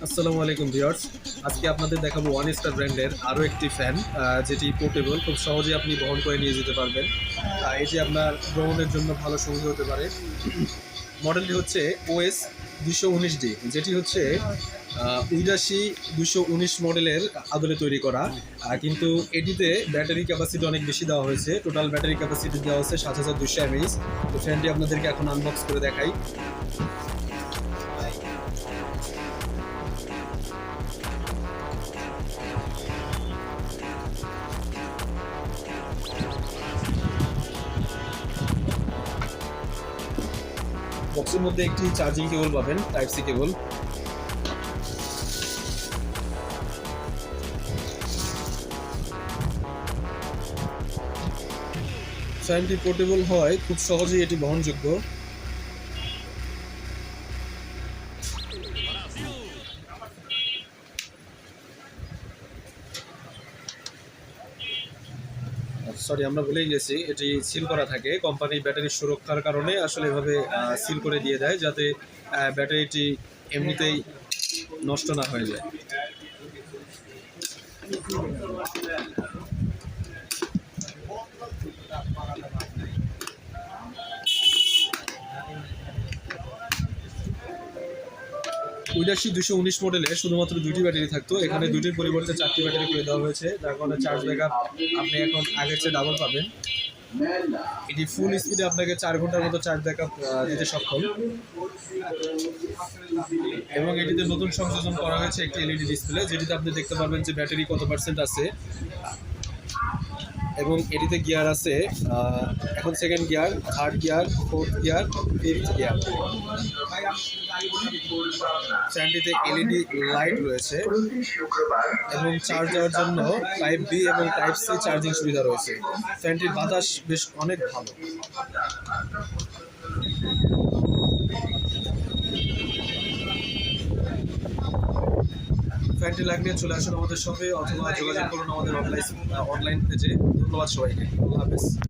আসসালামু আলাইকুম ভিউয়ার্স। আজকে আপনাদের দেখাবো ওয়ান স্টার ব্র্যান্ডের আরও একটি ফ্যান, যেটি পোর্টেবল, খুব সহজে আপনি বহন করে নিয়ে যেতে পারবেন। এটি আপনার ভ্রমণের জন্য ভালো সঙ্গী হতে পারে। মডেলটি হচ্ছে OS 219D, যেটি হচ্ছে উইডাসি 219 মডেলের আদলে তৈরি করা। কিন্তু এটিতে ব্যাটারি ক্যাপাসিটি অনেক বেশি দেওয়া হয়েছে। টোটাল ব্যাটারি ক্যাপাসিটি দেওয়া হচ্ছে 7200 mAh। তো ফ্যানটি আপনাদেরকে এখন আনবক্স করে দেখাই। বক্সের মধ্যে একটি চার্জিং কেবল পাবেন, টাইপ সি কেবল। ফ্যানটি পোর্টেবল হয় খুব সহজেই এটি বহনযোগ্য। সরি, আমরা ভুলেই গেছি, এটি সিল করা থাকে। কোম্পানি ব্যাটারির সুরক্ষার কারণে আসলে এভাবে সিল করে দিয়ে দেয়, যাতে ব্যাটারিটি এমনিতেই নষ্ট না হয়ে যায়। উইডাসি 219 মডেলে শুধুমাত্র দুটি ব্যাটারি থাকতো, এখানে দুটির পরিবর্তে 4টি ব্যাটারি করে দেওয়া হয়েছে, যার কারণে চার্জ ব্যাকআপ আপনি এখন আগের চেয়ে ডাবল পাবেন। এটি ফুল স্পিডে আপনাকে 4 ঘন্টার মতো চার্জ ব্যাকআপ দিতে সক্ষম। এবং এটিতে নতুন সংযোজন করা হয়েছে একটি এলইডি ডিসপ্লে, যেটিতে আপনি দেখতে পারবেন যে ব্যাটারি কত পার্সেন্ট আছে। এবং এটিতে গিয়ার আছে, এখন second gear, third gear, fourth gear, fifth gear. ফ্যানটিতে এলইডি লাইট রয়েছে এবং চার্জ দেওয়ার জন্য টাইপ বি এবং টাইপ সি চার্জিং সুবিধা রয়েছে। ফ্যানটির বাতাস বেশ অনেক ভালো। ফ্যানটি লাগলে চলে আসুন আমাদের শপে, অথবা যোগাযোগ করুন আমাদের অনলাইন পেজে। ধন্যবাদ সবাইকে। আল্লাহ হাফেজ।